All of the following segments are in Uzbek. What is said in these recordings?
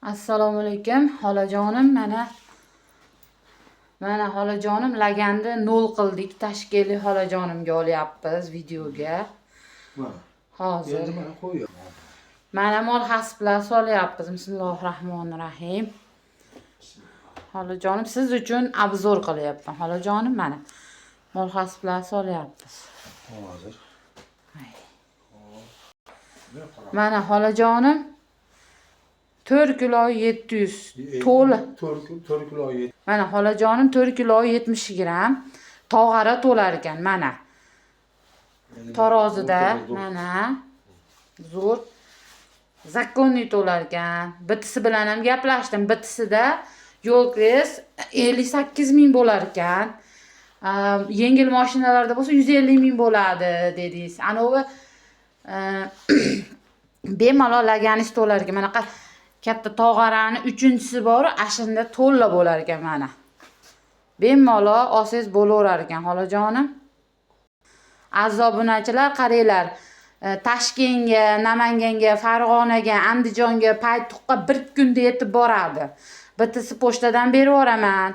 Assalomu alaykum xolajonim. Mana xolajonim laganda 0 qildik. Tashkiliy xolajonimga olyapmiz videoga. Hozir. Mana mol hasblar solyapmiz. Bismillahirrohmanirrohim. Xolajonim siz uchun obzor qilyapman. Xolajonim mana mol hasblar solyapmiz. Hozir. Mana xolajonim 4 kilo 700 to'la. 4 kilo 700. Mana xolajonim 4 kilo 70 gram tog'ara to'lar ekan mana. Tarozida mana zo'r zakonni to'lar ekan. Bitisi bilan ham gaplashdim. Bitisida yo'lkres 58 ming bo'lar ekan. Yengil mashinalarda bo'lsa 150 ming bo'ladi dedingiz. Anovi bemalol laganis to'lar ekan. Mana katta tog'arani 3-chisi bor, ashunda to'lla bo'lar ekan mana. Bemalol olsangiz bo'laverar ekan xolajonim. Aziz obunachilar, qaranglar. Toshkentga, Namanganga, Farg'onaga, Andijonga, Paytuqqa bir kunda yetib boradi. Bittasi pochtadan berib yuboraman.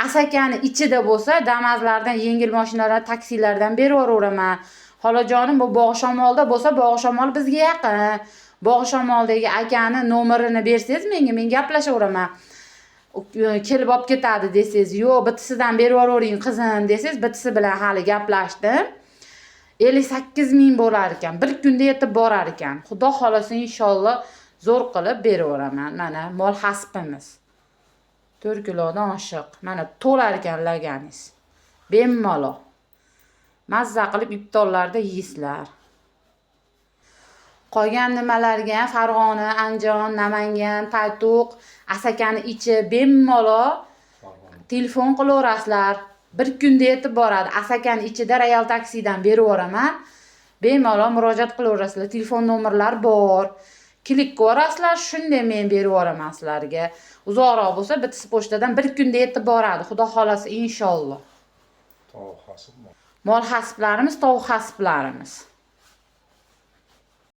Asakani ichida bo'lsa, Damas'lardan, yengil mashinalar, taksilardan berib yuboraman. Xolajonim, bu Bog'shamolda bo'lsa, Bog'shamol bizga yaqin. Bog'shamoldagi akani nomerini bersangiz menga, men gaplashaveraman. Kelib olib ketadi desangiz, yo'q, bittasidan berib yuboring qizim desangiz, bittasi bilan hali gaplashdim. 58 ming bo'lar ekan. Bir kunda yetib borar ekan. Xudo xolasa inshaalloh zo'r qilib berib yuboraman. Mana mol hasbimiz. 4 kilodan oshiq. Mana to'lar ekan laganis. Bemalol. Mazza qilib iftorlarda yeysizlar. Qolgan nimalarga Farg'ona, Andijon, Namangan, Paytuq, Asakani ichi bemalol telefon qilaverasizlar. Bir kunda yetib boradi. Asakani ichida Royal taksidan berib yuboraman. Bemalol murojaat qilaverasizlar. Telefon nomerlari bor. Klik qilaverasizlar, shunday men berib yuboraman sizlarga. Uzoqroq bo'lsa, bittasi pochtadan bir kunda yetib boradi. Xudo xolasa inshaalloh. Tovuq hasb. Mol hasblarimiz, tovuq hasblarimiz.